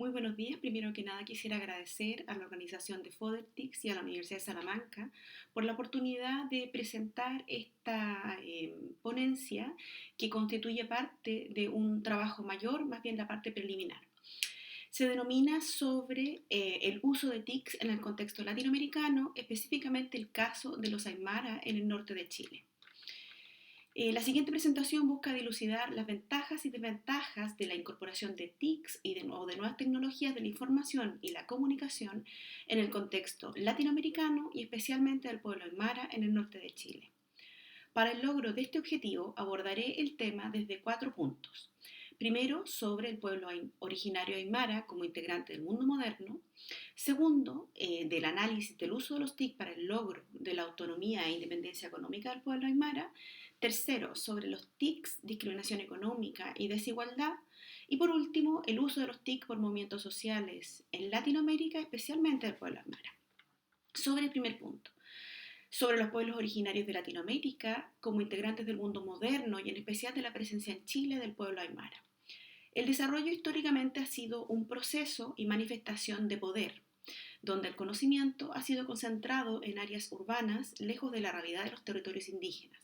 Muy buenos días. Primero que nada quisiera agradecer a la organización de FODERTICS y a la Universidad de Salamanca por la oportunidad de presentar esta ponencia que constituye parte de un trabajo mayor, más bien la parte preliminar. Se denomina sobre el uso de TICs en el contexto latinoamericano, específicamente el caso de los Aymara en el norte de Chile. La siguiente presentación busca dilucidar las ventajas y desventajas de la incorporación de TICs o de nuevas tecnologías de la información y la comunicación en el contexto latinoamericano y especialmente del pueblo aymara en el norte de Chile. Para el logro de este objetivo abordaré el tema desde 4 puntos. Primero, sobre el pueblo originario aymara como integrante del mundo moderno. Segundo, del análisis del uso de los TIC para el logro de la autonomía e independencia económica del pueblo aymara. Tercero, sobre los TICs, discriminación económica y desigualdad. Y por último, el uso de los TIC por movimientos sociales en Latinoamérica, especialmente del pueblo aymara. Sobre el primer punto, sobre los pueblos originarios de Latinoamérica como integrantes del mundo moderno y en especial de la presencia en Chile del pueblo aymara. El desarrollo históricamente ha sido un proceso y manifestación de poder, donde el conocimiento ha sido concentrado en áreas urbanas lejos de la realidad de los territorios indígenas,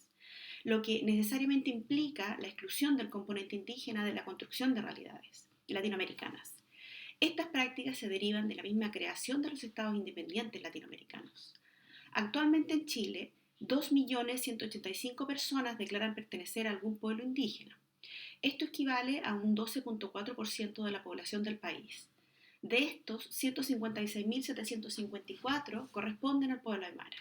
lo que necesariamente implica la exclusión del componente indígena de la construcción de realidades latinoamericanas. Estas prácticas se derivan de la misma creación de los estados independientes latinoamericanos. Actualmente en Chile, 2.185.000 personas declaran pertenecer a algún pueblo indígena. Esto equivale a un 12.4% de la población del país. De estos, 156.754 corresponden al pueblo aymara.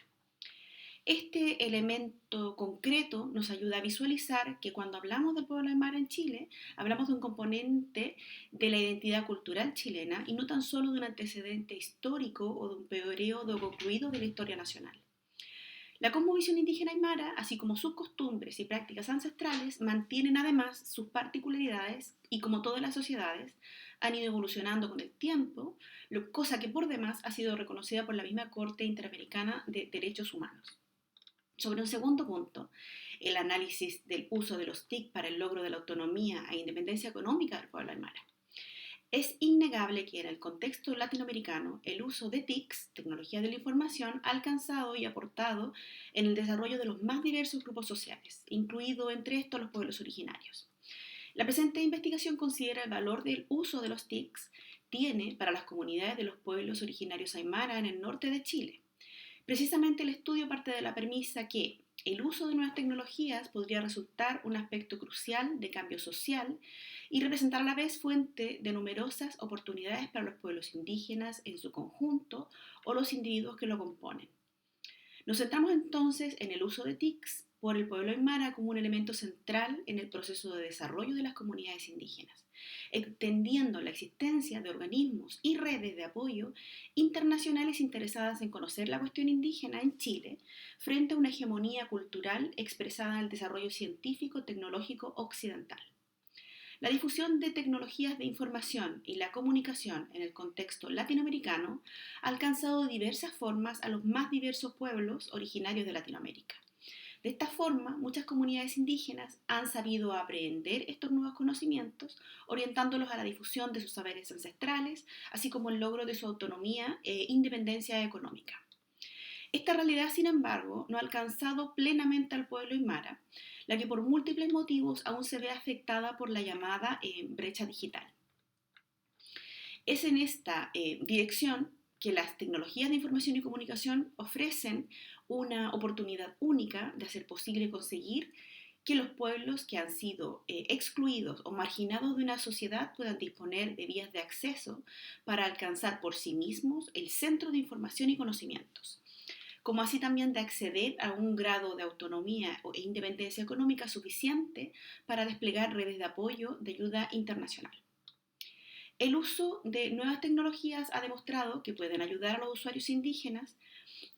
Este elemento concreto nos ayuda a visualizar que cuando hablamos del pueblo aymara en Chile, hablamos de un componente de la identidad cultural chilena y no tan solo de un antecedente histórico o de un periodo concluido de la historia nacional. La cosmovisión indígena aymara, así como sus costumbres y prácticas ancestrales, mantienen además sus particularidades y, como todas las sociedades, han ido evolucionando con el tiempo, cosa que por demás ha sido reconocida por la misma Corte Interamericana de Derechos Humanos. Sobre un segundo punto, el análisis del uso de los TIC para el logro de la autonomía e independencia económica del pueblo aymara. Es innegable que en el contexto latinoamericano el uso de TICs, tecnologías de la información, ha alcanzado y aportado en el desarrollo de los más diversos grupos sociales, incluido entre estos los pueblos originarios. La presente investigación considera el valor del uso de los TICs tiene para las comunidades de los pueblos originarios aymara en el norte de Chile. Precisamente el estudio parte de la premisa que el uso de nuevas tecnologías podría resultar un aspecto crucial de cambio social y representar a la vez fuente de numerosas oportunidades para los pueblos indígenas en su conjunto o los individuos que lo componen. Nos centramos entonces en el uso de TICs por el pueblo aymara como un elemento central en el proceso de desarrollo de las comunidades indígenas, entendiendo la existencia de organismos y redes de apoyo internacionales interesadas en conocer la cuestión indígena en Chile frente a una hegemonía cultural expresada en el desarrollo científico tecnológico occidental. La difusión de tecnologías de información y la comunicación en el contexto latinoamericano ha alcanzado diversas formas a los más diversos pueblos originarios de Latinoamérica. De esta forma, muchas comunidades indígenas han sabido aprender estos nuevos conocimientos, orientándolos a la difusión de sus saberes ancestrales, así como el logro de su autonomía e independencia económica. Esta realidad, sin embargo, no ha alcanzado plenamente al pueblo aymara, la que por múltiples motivos aún se ve afectada por la llamada brecha digital. Es en esta dirección que las tecnologías de información y comunicación ofrecen una oportunidad única de hacer posible conseguir que los pueblos que han sido excluidos o marginados de una sociedad puedan disponer de vías de acceso para alcanzar por sí mismos el centro de información y conocimientos, como así también de acceder a un grado de autonomía e independencia económica suficiente para desplegar redes de apoyo de ayuda internacional. El uso de nuevas tecnologías ha demostrado que pueden ayudar a los usuarios indígenas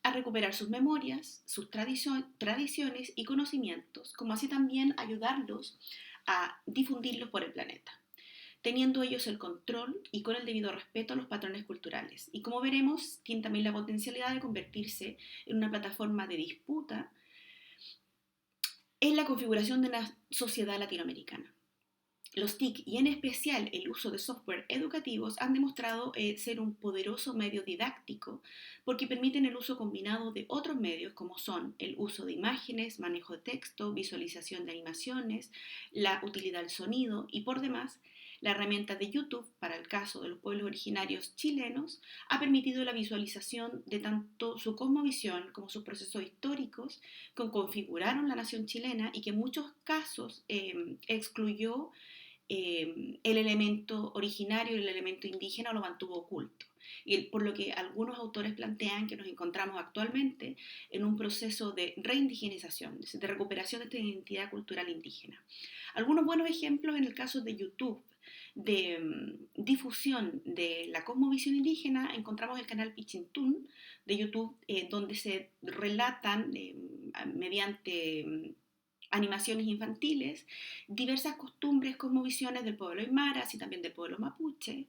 a recuperar sus memorias, sus tradiciones y conocimientos, como así también ayudarlos a difundirlos por el planeta, teniendo ellos el control y con el debido respeto a los patrones culturales. Y como veremos, tiene también la potencialidad de convertirse en una plataforma de disputa en la configuración de una sociedad latinoamericana. Los TIC y en especial el uso de software educativos han demostrado ser un poderoso medio didáctico porque permiten el uso combinado de otros medios como son el uso de imágenes, manejo de texto, visualización de animaciones, la utilidad del sonido y por demás la herramienta de YouTube, para el caso de los pueblos originarios chilenos, ha permitido la visualización de tanto su cosmovisión como sus procesos históricos que configuraron la nación chilena y que en muchos casos excluyó el elemento originario, el elemento indígena lo mantuvo oculto. Y por lo que algunos autores plantean que nos encontramos actualmente en un proceso de reindigenización, de recuperación de esta identidad cultural indígena. Algunos buenos ejemplos en el caso de YouTube, de difusión de la cosmovisión indígena, encontramos el canal Pichintún de YouTube, donde se relatan mediante animaciones infantiles, diversas costumbres, cosmovisiones del pueblo aymara, así también del pueblo mapuche,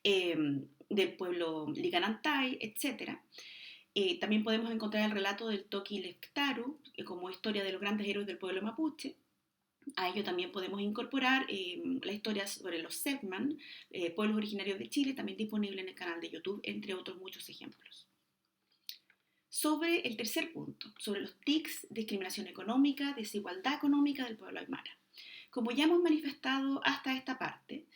del pueblo liganantay, etc. También podemos encontrar el relato del Toki Lectaru, como historia de los grandes héroes del pueblo mapuche. A ello también podemos incorporar la historia sobre los Sedman, pueblos originarios de Chile, también disponible en el canal de YouTube, entre otros muchos ejemplos. Sobre el tercer punto, sobre los TICs, discriminación económica, desigualdad económica del pueblo aymara. Como ya hemos manifestado hasta esta parte,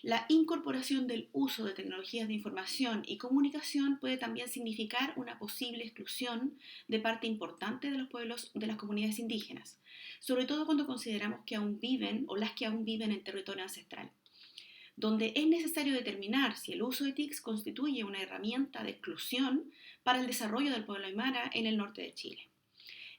la incorporación del uso de tecnologías de información y comunicación puede también significar una posible exclusión de parte importante de los pueblos de las comunidades indígenas, sobre todo cuando consideramos que aún viven o las que aún viven en territorio ancestral, donde es necesario determinar si el uso de TICs constituye una herramienta de exclusión para el desarrollo del pueblo aymara en el norte de Chile.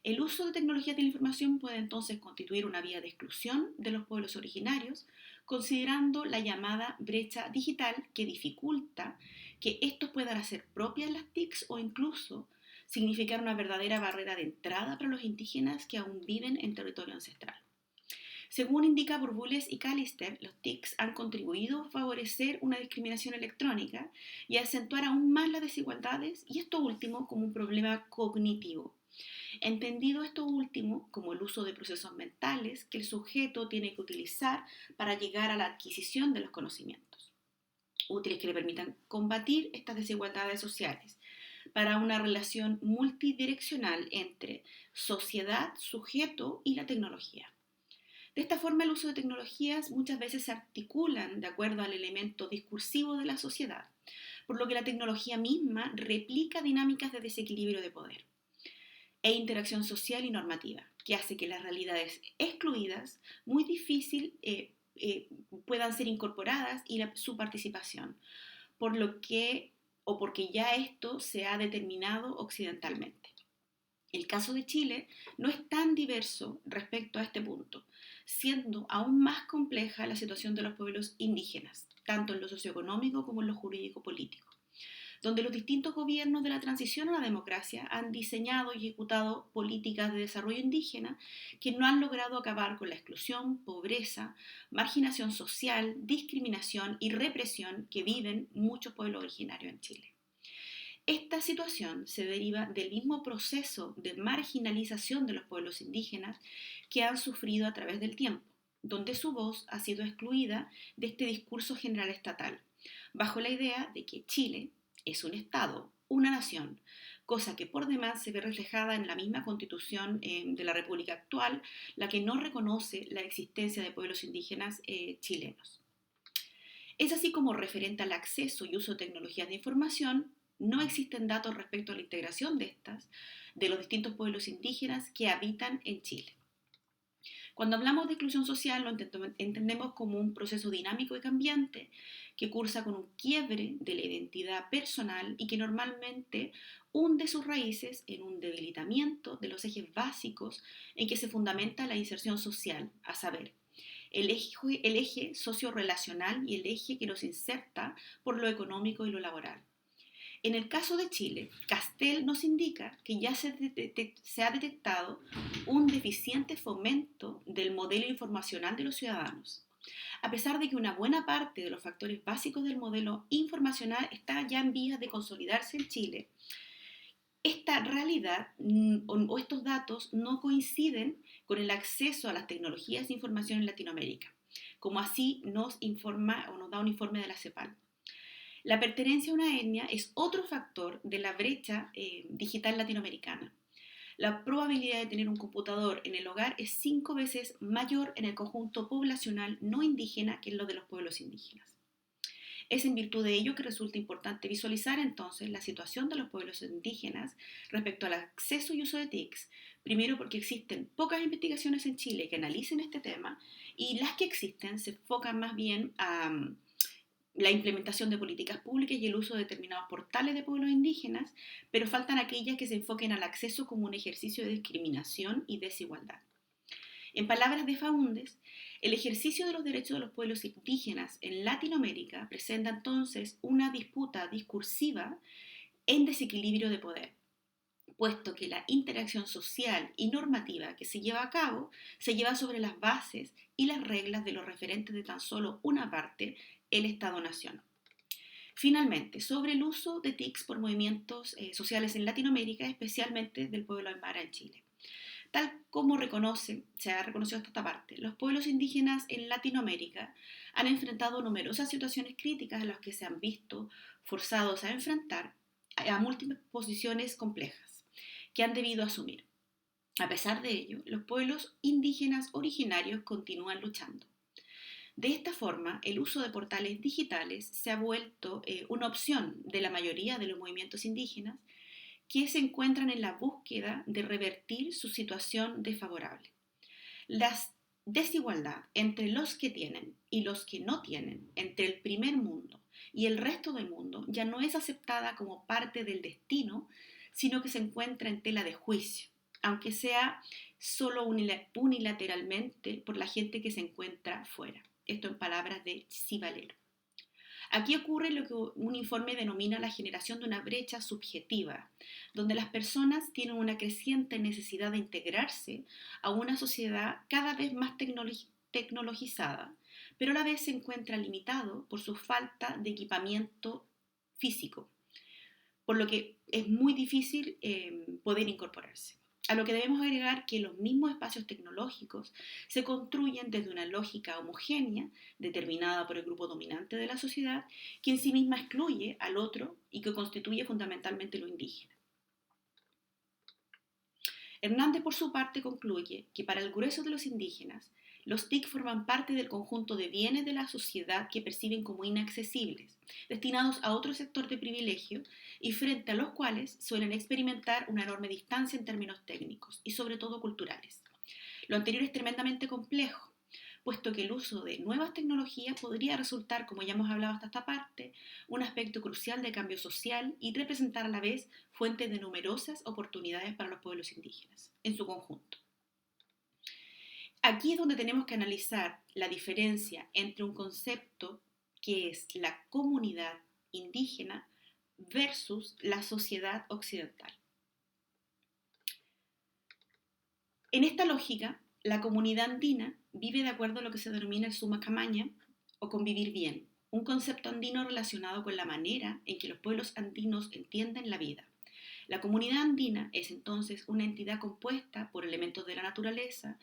El uso de tecnologías de la información puede entonces constituir una vía de exclusión de los pueblos originarios, considerando la llamada brecha digital que dificulta que estos puedan hacer propias las TICs o incluso significar una verdadera barrera de entrada para los indígenas que aún viven en territorio ancestral. Según indica Burbules y Callister, los TICs han contribuido a favorecer una discriminación electrónica y a acentuar aún más las desigualdades, y esto último como un problema cognitivo. Entendido esto último como el uso de procesos mentales que el sujeto tiene que utilizar para llegar a la adquisición de los conocimientos, útiles que le permitan combatir estas desigualdades sociales, para una relación multidireccional entre sociedad, sujeto y la tecnología. De esta forma, el uso de tecnologías muchas veces se articulan de acuerdo al elemento discursivo de la sociedad, por lo que la tecnología misma replica dinámicas de desequilibrio de poder e interacción social y normativa, que hace que las realidades excluidas muy difícil puedan ser incorporadas y su participación, por lo que o porque ya esto se ha determinado occidentalmente. El caso de Chile no es tan diverso respecto a este punto, siendo aún más compleja la situación de los pueblos indígenas, tanto en lo socioeconómico como en lo jurídico-político, donde los distintos gobiernos de la transición a la democracia han diseñado y ejecutado políticas de desarrollo indígena que no han logrado acabar con la exclusión, pobreza, marginación social, discriminación y represión que viven muchos pueblos originarios en Chile. Esta situación se deriva del mismo proceso de marginalización de los pueblos indígenas que han sufrido a través del tiempo, donde su voz ha sido excluida de este discurso general estatal, bajo la idea de que Chile es un Estado, una nación, cosa que por demás se ve reflejada en la misma constitución de la República actual, la que no reconoce la existencia de pueblos indígenas chilenos. Es así como referente al acceso y uso de tecnologías de información, no existen datos respecto a la integración de estas, de los distintos pueblos indígenas que habitan en Chile. Cuando hablamos de exclusión social lo entendemos como un proceso dinámico y cambiante que cursa con un quiebre de la identidad personal y que normalmente hunde sus raíces en un debilitamiento de los ejes básicos en que se fundamenta la inserción social, a saber, el eje socio-relacional y el eje que nos inserta por lo económico y lo laboral. En el caso de Chile, Castel nos indica que ya se ha detectado un deficiente fomento del modelo informacional de los ciudadanos, a pesar de que una buena parte de los factores básicos del modelo informacional está ya en vías de consolidarse en Chile. Esta realidad o estos datos no coinciden con el acceso a las tecnologías de información en Latinoamérica, como así nos informa o nos da un informe de la CEPAL. La pertenencia a una etnia es otro factor de la brecha digital latinoamericana. La probabilidad de tener un computador en el hogar es 5 veces mayor en el conjunto poblacional no indígena que en lo de los pueblos indígenas. Es en virtud de ello que resulta importante visualizar entonces la situación de los pueblos indígenas respecto al acceso y uso de TICs, primero porque existen pocas investigaciones en Chile que analicen este tema y las que existen se enfocan más bien a la implementación de políticas públicas y el uso de determinados portales de pueblos indígenas, pero faltan aquellas que se enfoquen al acceso como un ejercicio de discriminación y desigualdad. En palabras de Faúndez, el ejercicio de los derechos de los pueblos indígenas en Latinoamérica presenta entonces una disputa discursiva en desequilibrio de poder, puesto que la interacción social y normativa que se lleva a cabo se lleva sobre las bases y las reglas de los referentes de tan solo una parte, el Estado-Nación. Finalmente, sobre el uso de TICs por movimientos sociales en Latinoamérica, especialmente del pueblo aymara en Chile. Tal como se ha reconocido hasta esta parte, los pueblos indígenas en Latinoamérica han enfrentado numerosas situaciones críticas a las que se han visto forzados a enfrentar a múltiples posiciones complejas que han debido asumir. A pesar de ello, los pueblos indígenas originarios continúan luchando. De esta forma, el uso de portales digitales se ha vuelto una opción de la mayoría de los movimientos indígenas que se encuentran en la búsqueda de revertir su situación desfavorable. La desigualdad entre los que tienen y los que no tienen, entre el primer mundo y el resto del mundo, ya no es aceptada como parte del destino, sino que se encuentra en tela de juicio, aunque sea solo unilateralmente por la gente que se encuentra fuera. Esto en palabras de Cibalero. Aquí ocurre lo que un informe denomina la generación de una brecha subjetiva, donde las personas tienen una creciente necesidad de integrarse a una sociedad cada vez más tecnologizada, pero a la vez se encuentra limitado por su falta de equipamiento físico, por lo que es muy difícil poder incorporarse. A lo que debemos agregar que los mismos espacios tecnológicos se construyen desde una lógica homogénea determinada por el grupo dominante de la sociedad, que en sí misma excluye al otro y que constituye fundamentalmente lo indígena. Hernández, por su parte, concluye que para el grueso de los indígenas, los TIC forman parte del conjunto de bienes de la sociedad que perciben como inaccesibles, destinados a otro sector de privilegio y frente a los cuales suelen experimentar una enorme distancia en términos técnicos y sobre todo culturales. Lo anterior es tremendamente complejo, puesto que el uso de nuevas tecnologías podría resultar, como ya hemos hablado hasta esta parte, un aspecto crucial de cambio social y representar a la vez fuente de numerosas oportunidades para los pueblos indígenas en su conjunto. Aquí es donde tenemos que analizar la diferencia entre un concepto que es la comunidad indígena versus la sociedad occidental. En esta lógica, la comunidad andina vive de acuerdo a lo que se denomina el suma camaña o convivir bien, un concepto andino relacionado con la manera en que los pueblos andinos entienden la vida. La comunidad andina es entonces una entidad compuesta por elementos de la naturaleza,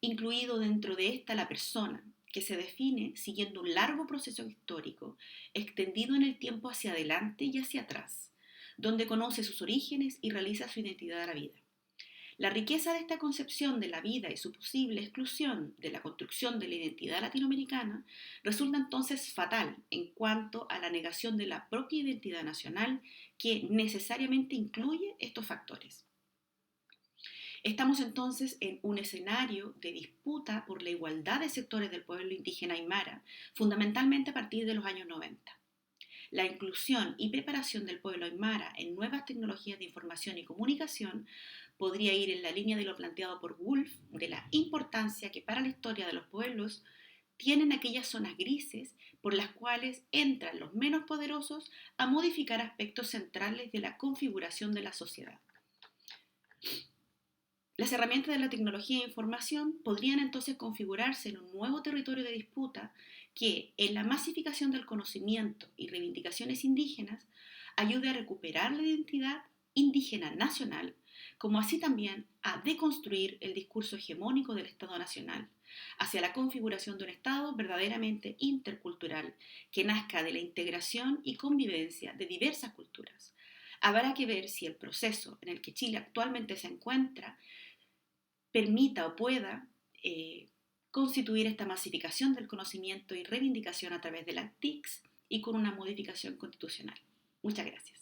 incluido dentro de esta la persona, que se define siguiendo un largo proceso histórico, extendido en el tiempo hacia adelante y hacia atrás, donde conoce sus orígenes y realiza su identidad a la vida. La riqueza de esta concepción de la vida y su posible exclusión de la construcción de la identidad latinoamericana resulta entonces fatal en cuanto a la negación de la propia identidad nacional que necesariamente incluye estos factores. Estamos entonces en un escenario de disputa por la igualdad de sectores del pueblo indígena aymara, fundamentalmente a partir de los años 90. La inclusión y preparación del pueblo aymara en nuevas tecnologías de información y comunicación podría ir en la línea de lo planteado por Woolf, de la importancia que para la historia de los pueblos tienen aquellas zonas grises por las cuales entran los menos poderosos a modificar aspectos centrales de la configuración de la sociedad. Las herramientas de la tecnología de información podrían entonces configurarse en un nuevo territorio de disputa que, en la masificación del conocimiento y reivindicaciones indígenas, ayude a recuperar la identidad indígena nacional, como así también a deconstruir el discurso hegemónico del Estado nacional hacia la configuración de un Estado verdaderamente intercultural que nazca de la integración y convivencia de diversas culturas. Habrá que ver si el proceso en el que Chile actualmente se encuentra permita o pueda constituir esta masificación del conocimiento y reivindicación a través de las TICs y con una modificación constitucional. Muchas gracias.